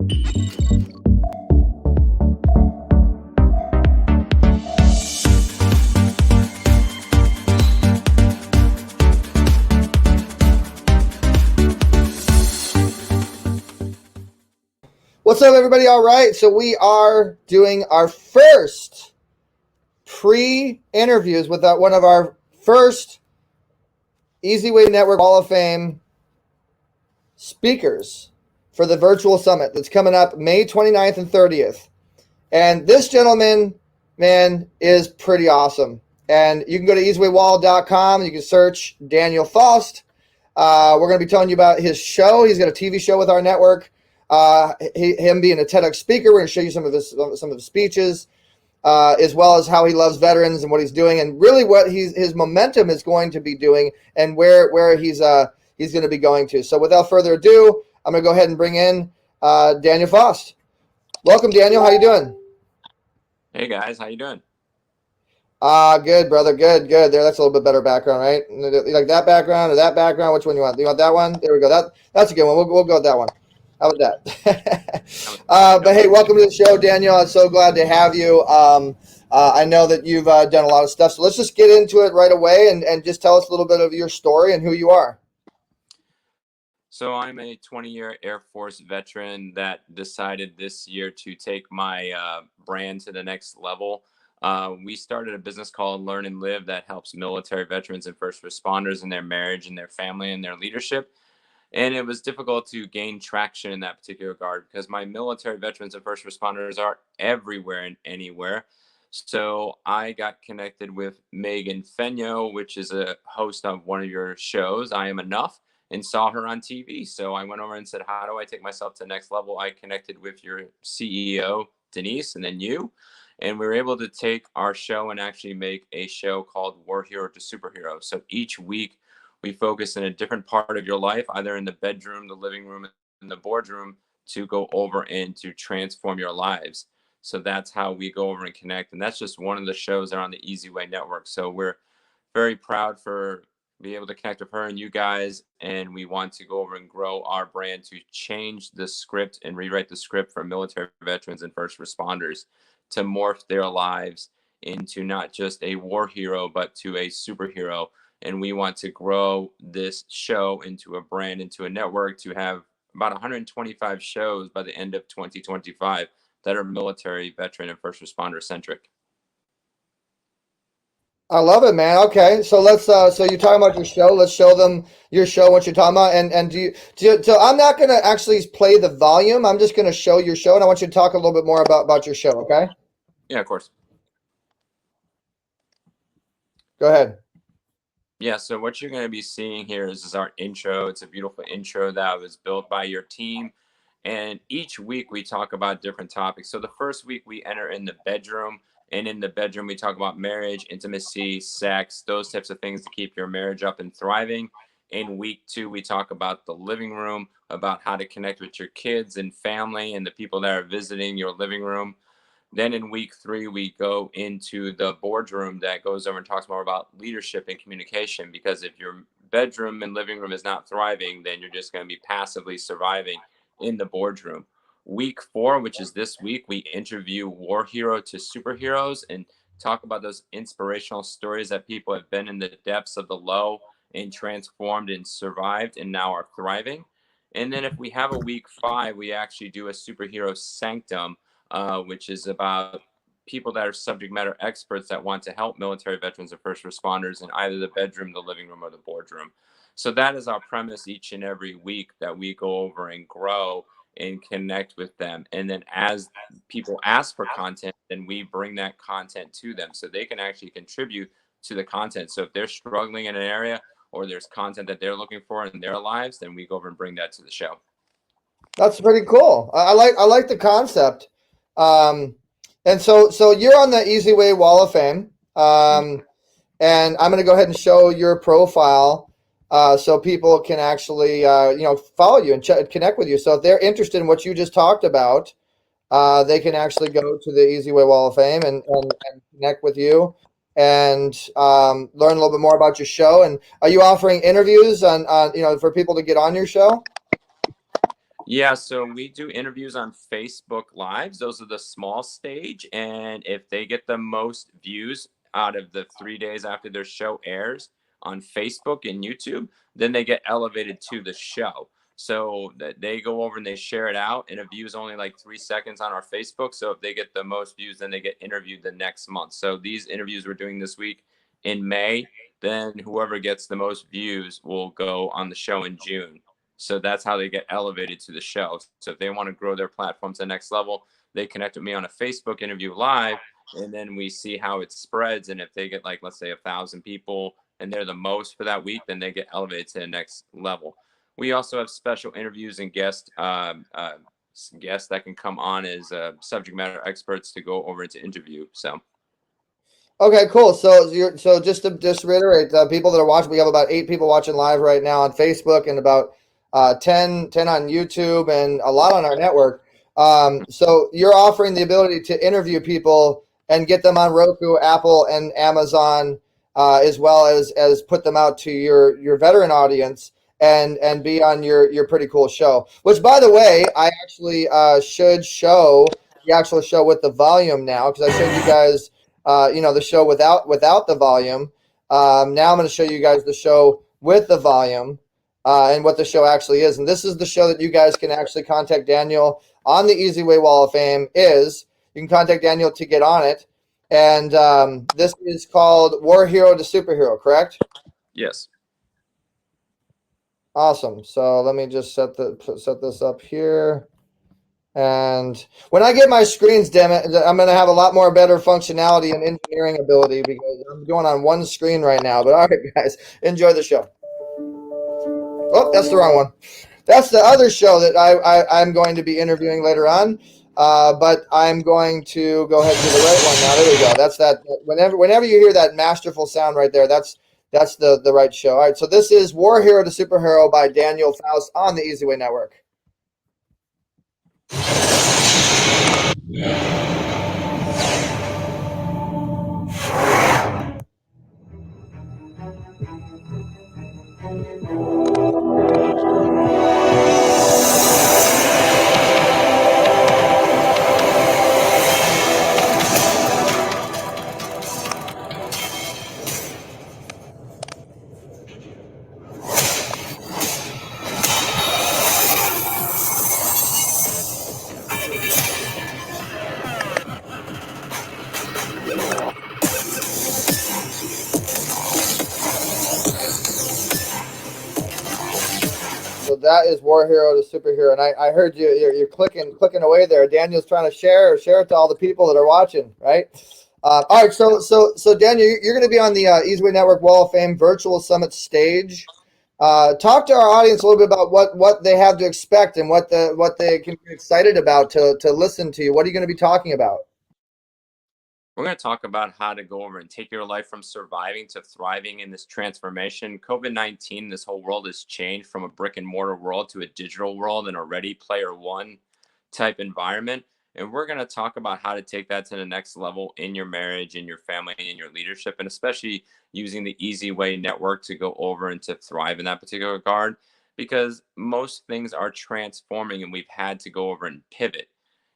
What's up, everybody? All right, so we are doing our first pre-interviews with one of our first Easy Way Network Hall of Fame speakers for the virtual summit that's coming up May 29th and 30th. And this gentleman, man, is pretty awesome. And you can go to easywaywall.com. You can search Daniel Faust. We're going to be telling you about his show. He's got a TV show with our network. Him being a TEDx speaker. We're going to show you some of his speeches, as well as how he loves veterans and what he's doing, and really what his momentum is going to be doing, and where he's going to be going to. So without further ado, I'm going to go ahead and bring in Daniel Faust. Welcome, Daniel. How you doing? Hey guys, how you doing? Good, brother. Good. There, that's a little bit better background, right? You like that background or that background? Which one you want? You want that one? There we go. That's a good one. We'll go with that one. How about that? But hey, welcome to the show, Daniel. I'm so glad to have you. I know that you've done a lot of stuff, so let's just get into it right away and just tell us a little bit of your story and who you are. So I'm a 20-year Air Force veteran that decided this year to take my brand to the next level. We started a business called Learn and Live that helps military veterans and first responders in their marriage and their family and their leadership. And it was difficult to gain traction in that particular regard because my military veterans and first responders are everywhere and anywhere. So I got connected with Megan Fenyo, which is a host of one of your shows, I Am Enough, and saw her on TV. So I went over and said, how do I take myself to the next level? I connected with your CEO, Denise, and then you. And we were able to take our show and actually make a show called War Hero to Superhero. So each week, we focus in a different part of your life, either in the bedroom, the living room, and the boardroom, to go over and to transform your lives. So that's how we go over and connect. And that's just one of the shows that are on the Easy Way Network. So we're very proud for being able to connect with her and you guys. And we want to go over and grow our brand to change the script and rewrite the script for military veterans and first responders to morph their lives into not just a war hero, but to a superhero. And we want to grow this show into a brand, into a network, to have about 125 shows by the end of 2025 that are military, veteran, and first responder centric. I love it, man. Okay, so let's. So you're talking about your show. Let's show them your show. What you're talking about, and so I'm not going to actually play the volume. I'm just going to show your show, and I want you to talk a little bit more about your show. Okay? Yeah, of course. Go ahead. Yeah, so what you're going to be seeing here is our intro. It's a beautiful intro that was built by your team. And each week we talk about different topics. So the first week we enter in the bedroom. And in the bedroom, we talk about marriage, intimacy, sex, those types of things to keep your marriage up and thriving. In week 2, we talk about the living room, about how to connect with your kids and family and the people that are visiting your living room. Then in week 3, we go into the boardroom that goes over and talks more about leadership and communication, because if your bedroom and living room is not thriving, then you're just going to be passively surviving in the boardroom. Week 4, which is this week, we interview war hero to superheroes and talk about those inspirational stories that people have been in the depths of the low and transformed and survived and now are thriving. And then if we have a week 5, we actually do a superhero sanctum, which is about people that are subject matter experts that want to help military veterans and first responders in either the bedroom, the living room, or the boardroom. So that is our premise each and every week, that we go over and grow and connect with them. And then as people ask for content, then we bring that content to them so they can actually contribute to the content. So if they're struggling in an area or there's content that they're looking for in their lives, then we go over and bring that to the show. That's pretty cool. I like the concept. And so you're on the Easy Way Wall of Fame. And I'm going to go ahead and show your profile so people can actually, follow you and connect with you. So if they're interested in what you just talked about, they can actually go to the Easy Way Wall of Fame and connect with you and learn a little bit more about your show. And are you offering interviews on for people to get on your show? Yeah, so we do interviews on Facebook Lives. Those are the small stage. And if they get the most views out of the 3 days after their show airs on Facebook and YouTube, then they get elevated to the show. So that they go over and they share it out, and a view is only like 3 seconds on our Facebook. So if they get the most views, then they get interviewed the next month. So these interviews we're doing this week in May, then whoever gets the most views will go on the show in June. So that's how they get elevated to the show. So if they want to grow their platform to the next level, they connect with me on a Facebook interview live, and then we see how it spreads. And if they get like, let's say 1,000 people and they're the most for that week, then they get elevated to the next level. We also have special interviews and guests that can come on as subject matter experts to go over to interview. So. Okay, cool. So just to reiterate, people that are watching, we have about 8 people watching live right now on Facebook, and about 10 on YouTube, and a lot on our network. So you're offering the ability to interview people and get them on Roku, Apple, and Amazon, as well as put them out to your veteran audience and be on your pretty cool show. Which, by the way, I actually should show the actual show with the volume now, because I showed you guys the show without the volume. Now I'm going to show you guys the show with the volume, and what the show actually is. And this is the show that you guys can actually contact Daniel on the Easy Way Wall of Fame. You can contact Daniel to get on it. And this is called War Hero to Superhero, correct? Yes. Awesome. So let me just set this up here. And when I get my screens, damn it, I'm going to have a lot more better functionality and engineering ability, because I'm going on one screen right now. But all right, guys, enjoy the show. Oh, that's the wrong one. That's the other show that I'm going to be interviewing later on. But I'm going to go ahead and do the right one now. There we go. That's that. Whenever you hear that masterful sound right there, that's the right show. All right, so this is War Hero to Superhero by Daniel Faust on the Easy Way Network. So that is War Hero to Superhero, and I heard you're clicking away there. Daniel's trying to share it to all the people that are watching, right? All right, so Daniel, you're going to be on the Easy Way Network Wall of Fame Virtual Summit stage. Talk to our audience a little bit about what they have to expect and what they can be excited about to listen to you. What are you going to be talking about? We're going to talk about how to go over and take your life from surviving to thriving in this transformation. COVID-19, this whole world has changed from a brick and mortar world to a digital world and a Ready Player One type environment. And we're going to talk about how to take that to the next level in your marriage, in your family, in your leadership, and especially using the Easy Way Network to go over and to thrive in that particular regard, because most things are transforming and we've had to go over and pivot,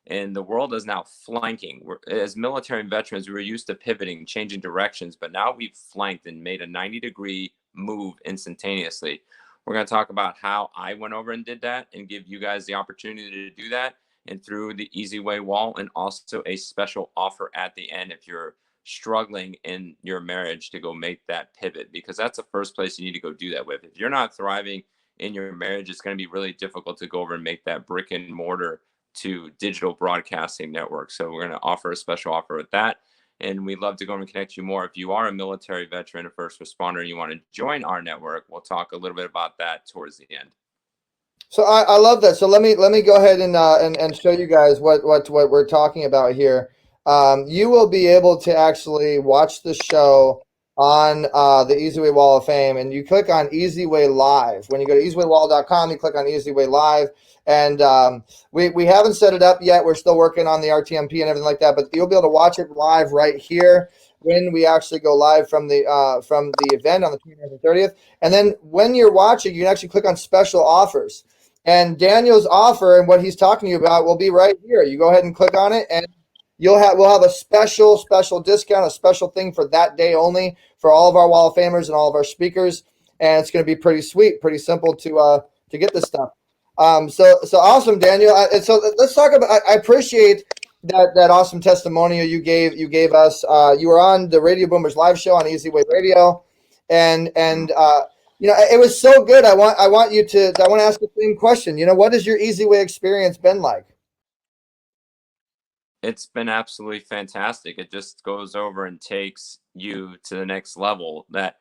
and the world is now flanking. As military veterans, we were used to pivoting, changing directions, but now we've flanked and made a 90-degree move instantaneously. We're going to talk about how I went over and did that and give you guys the opportunity to do that, and through the Easy Way Wall, and also a special offer at the end if you're struggling in your marriage to go make that pivot, because that's the first place you need to go do that with. If you're not thriving in your marriage, it's going to be really difficult to go over and make that brick and mortar to digital broadcasting network. So we're going to offer a special offer with that. And we'd love to go and connect you more. If you are a military veteran, a first responder, and you want to join our network, we'll talk a little bit about that towards the end. So I love that. So let me go ahead and show you guys what we're talking about here. You will be able to actually watch the show on the Easy Way Wall of Fame, and you click on Easy Way Live. When you go to easywaywall.com, you click on Easy Way Live, and we haven't set it up yet. We're still working on the RTMP and everything like that, but you'll be able to watch it live right here when we actually go live from the event on the 29th and 30th. And then when you're watching, you can actually click on special offers. And Daniel's offer and what he's talking to you about will be right here. You go ahead and click on it, and we'll have a special discount, a special thing for that day only for all of our Wall of Famers and all of our speakers. And it's going to be pretty sweet, pretty simple to get this stuff. So awesome, Daniel. And so let's talk about. I appreciate that awesome testimonial you gave us. You were on the Radio Boomers live show on Easy Way Radio, and it was so good. I want to ask the same question. What has your Easy Way experience been like? It's been absolutely fantastic. It just goes over and takes you to the next level. That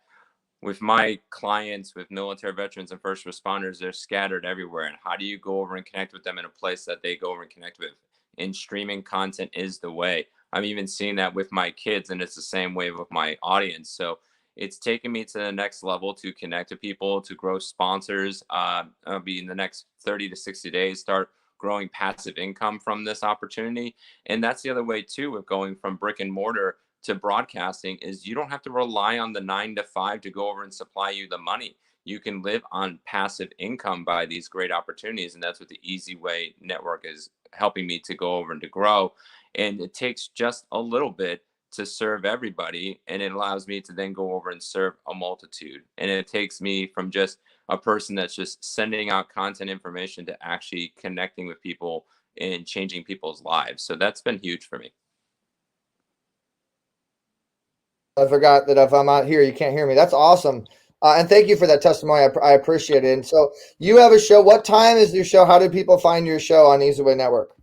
with my clients, with military veterans and first responders, they're scattered everywhere. And how do you go over and connect with them in a place that they go over and connect with? And streaming content is the way. I'm even seeing that with my kids, and it's the same way with my audience. So it's taken me to the next level to connect to people, to grow sponsors. I'll be in the next 30 to 60 days, start growing passive income from this opportunity. And that's the other way too, with going from brick and mortar to broadcasting, is you don't have to rely on the 9 to 5 to go over and supply you the money. You can live on passive income by these great opportunities. And that's what the Easy Way Network is helping me to go over and to grow. And it takes just a little bit to serve everybody. And it allows me to then go over and serve a multitude. And it takes me from just a person that's just sending out content information to actually connecting with people and changing people's lives. So that's been huge for me. I forgot that if I'm out here, you can't hear me. That's awesome. And thank you for that testimony. I appreciate it. And so you have a show. What time is your show? How do people find your show on Easy Way Network?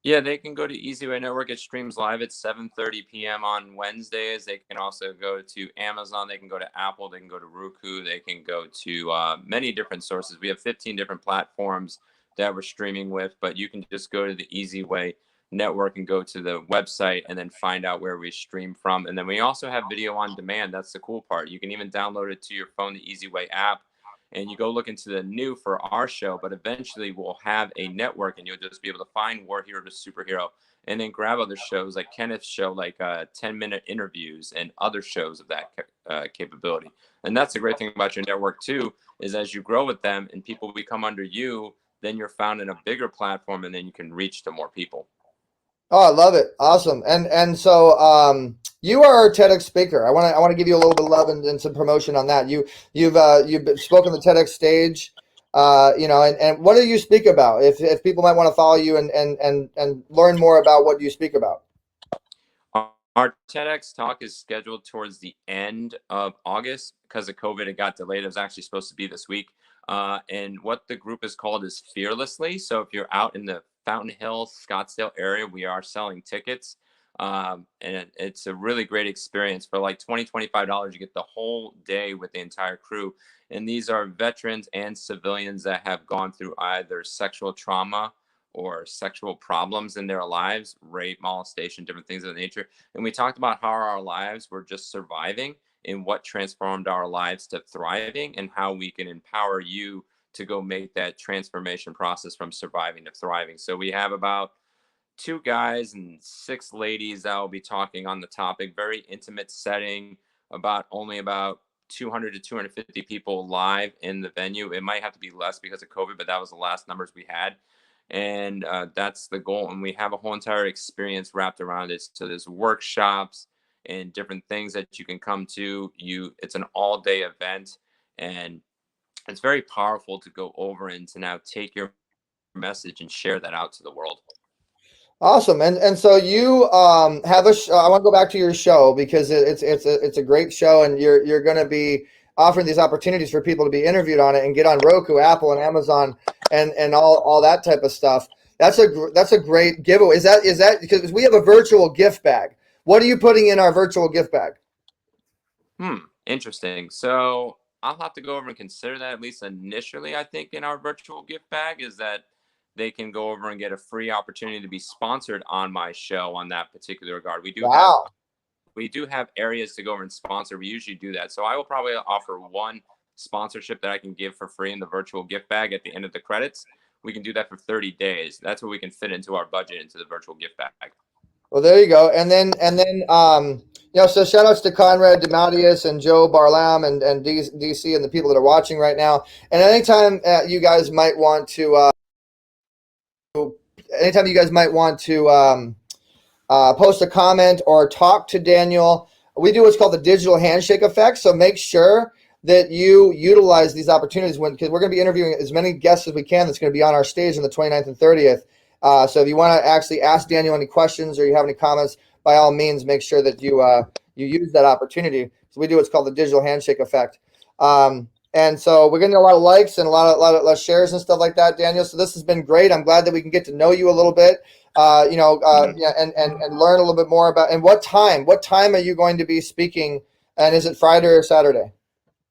Yeah, they can go to Easy Way Network. It streams live at 7:30 p.m. on Wednesdays. They can also go to Amazon. They can go to Apple. They can go to Roku. They can go to many different sources. We have 15 different platforms that we're streaming with, but you can just go to the Easy Way Network and go to the website and then find out where we stream from. And then we also have video on demand. That's the cool part. You can even download it to your phone, the Easy Way app, and you go look into the new for our show, but eventually we'll have a network and you'll just be able to find War Hero to Superhero and then grab other shows like Kenneth's show, like 10-minute interviews and other shows of that capability. And that's the great thing about your network too, is as you grow with them and people become under you, then you're found in a bigger platform and then you can reach to more people. Oh, I love it. Awesome. And so you are our TEDx speaker. I want to give you a little bit of love and some promotion on that. You've spoken on the TEDx stage. And what do you speak about? If people might want to follow you and learn more about what you speak about. Our TEDx talk is scheduled towards the end of August because of COVID. It got delayed. It was actually supposed to be this week. And what the group is called is Fearlessly. So if you're out in the Fountain Hill, Scottsdale area, we are selling tickets. And it's a really great experience. For like $25, you get the whole day with the entire crew. And these are veterans and civilians that have gone through either sexual trauma or sexual problems in their lives, rape, molestation, different things of that nature. And we talked about how our lives were just surviving and what transformed our lives to thriving, and how we can empower you to go make that transformation process from surviving to thriving. So we have about 2 guys and 6 ladies that will be talking on the topic. Very intimate setting, only about 200 to 250 people live in the venue. It might have to be less because of COVID, but that was the last numbers we had. And that's the goal. And we have a whole entire experience wrapped around it. So there's workshops and different things that you can come to. It's an all-day event, and it's very powerful to go over and to now take your message and share that out to the world. Awesome. And so you have I want to go back to your show because it's a great show, and you're going to be offering these opportunities for people to be interviewed on it and get on Roku, Apple, and Amazon and all that type of stuff. That's a great giveaway. Is that because we have a virtual gift bag? What are you putting in our virtual gift bag? Interesting. So I'll have to go over and consider that, at least initially. I think in our virtual gift bag is that they can go over and get a free opportunity to be sponsored on my show on that particular regard. We do have areas to go over and sponsor. We usually do that. So I will probably offer one sponsorship that I can give for free in the virtual gift bag at the end of the credits. We can do that for 30 days. That's what we can fit into our budget into the virtual gift bag. Well, there you go. So shout outs to Conrad DeMatius and Joe Barlam and DC and the people that are watching right now. And anytime you guys might want to, post a comment or talk to Daniel, we do what's called the digital handshake effect. So make sure that you utilize these opportunities because we're going to be interviewing as many guests as we can that's going to be on our stage on the 29th and 30th. So if you want to actually ask Daniel any questions or you have any comments, by all means, make sure that you use that opportunity. So we do what's called the digital handshake effect. And so we're getting a lot of likes and a lot of shares and stuff like that, Daniel. So this has been great. I'm glad that we can get to know you a little bit, and learn a little bit more about. And what time are you going to be speaking? And is it Friday or Saturday?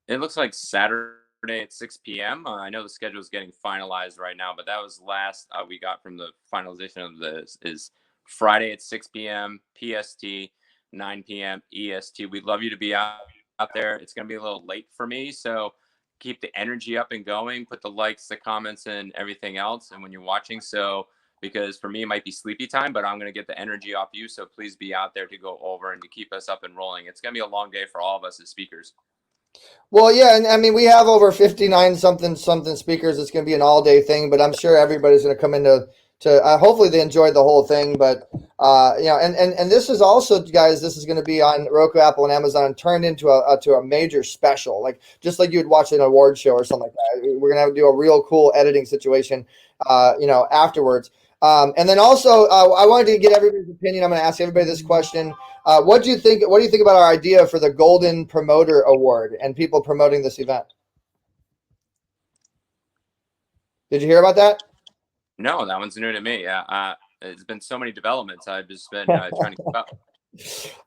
It looks like Saturday at 6 p.m. I know the schedule is getting finalized right now, but that was last we got from the finalization of this is Friday at 6 p.m. PST, 9 p.m. EST. We'd love you to be out there. It's going to be a little late for me, so keep the energy up and going. Put the likes, the comments, and everything else. And when you're watching, because for me it might be sleepy time, but I'm going to get the energy off you. So please be out there to go over and to keep us up and rolling. It's going to be a long day for all of us as speakers. Well, yeah, and I mean we have over 59 something speakers. It's going to be an all day thing, but I'm sure everybody's going to come into hopefully they enjoyed the whole thing. But and this is also, guys, this is going to be on Roku, Apple, and Amazon, and turned into a major special, like just like you would watch an award show or something like that. We're going to do a real cool editing situation, afterwards. And then also, I wanted to get everybody's opinion. I'm going to ask everybody this question. What do you think about our idea for the Golden Promoter Award and people promoting this event? Did you hear about that? No, that one's new to me. It's been so many developments. I've just been trying to keep up.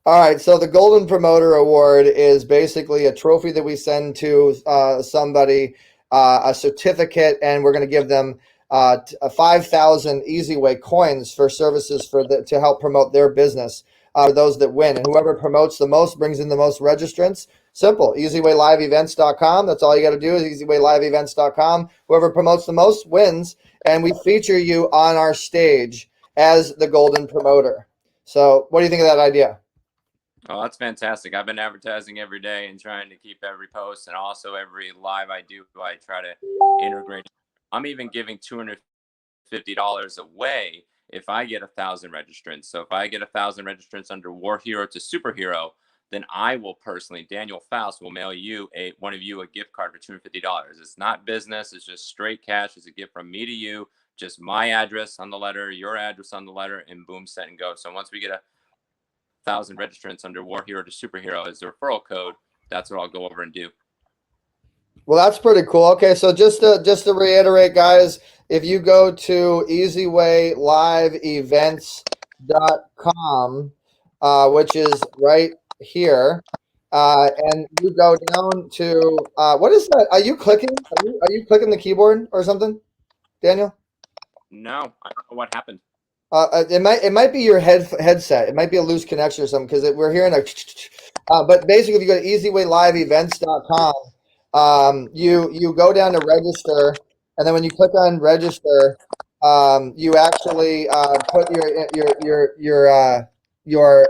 All right. So the Golden Promoter Award is basically a trophy that we send to somebody, a certificate, and we're going to give them 5,000 EasyWay coins for services to help promote their business. Those that win, and whoever promotes the most brings in the most registrants. Simple. EasyWayLiveEvents.com. That's all you got to do is EasyWayLiveEvents.com. Whoever promotes the most wins, and we feature you on our stage as the Golden Promoter. So what do you think of that idea? Oh, that's fantastic. I've been advertising every day and trying to keep every post, and also every live I do, I try to integrate. I'm even giving $250 away if I get 1,000 registrants. So if I get 1,000 registrants under War Hero to Superhero, then I will personally, Daniel Faust, will mail you one of you a gift card for $250. It's not business. It's just straight cash. It's a gift from me to you. Just my address on the letter, your address on the letter, and boom, set and go. So once we get 1,000 registrants under War Hero to Superhero as the referral code, that's what I'll go over and do. Well, that's pretty cool. Okay, so just to reiterate, guys, if you go to EasyWayLiveEvents.com, which is right here, and you go down to what is that? Are you clicking? Are you clicking the keyboard or something, Daniel? No, I don't know what happened. It might be your headset. It might be a loose connection or something because we're hearing a. But basically, if you go to EasyWayLiveEvents.com. You go down to register, and then when you click on register, you actually put your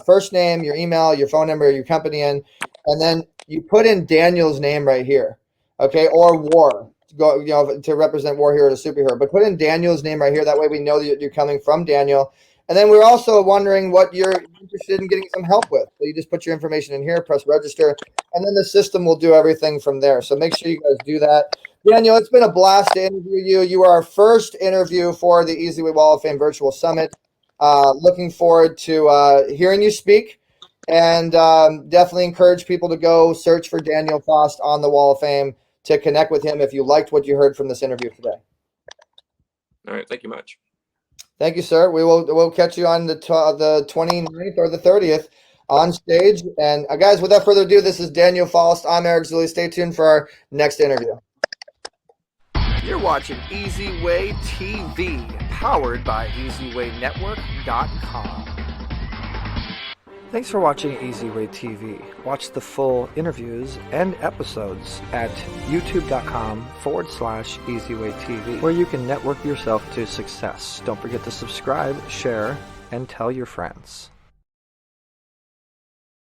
first name, your email, your phone number, your company in, and then you put in Daniel's name right here, okay, or War to represent War Hero to Superhero, but put in Daniel's name right here. That way we know that you're coming from Daniel. And then we're also wondering what you're interested in getting some help with. So you just put your information in here, press register, and then the system will do everything from there. So make sure you guys do that. Daniel, it's been a blast to interview you. You are our first interview for the EasyWay Wall of Fame Virtual Summit. Looking forward to hearing you speak, and definitely encourage people to go search for Daniel Faust on the Wall of Fame to connect with him if you liked what you heard from this interview today. All right. Thank you much. Thank you, sir. We'll catch you on the 29th or the 30th on stage. And guys, without further ado, this is Daniel Faust. I'm Eric Zuley. Stay tuned for our next interview. You're watching Easy Way TV, powered by EasyWayNetwork.com. Thanks for watching Easy Way TV. Watch the full interviews and episodes at youtube.com/EasyWayTV, where you can network yourself to success. Don't forget to subscribe, share, and tell your friends.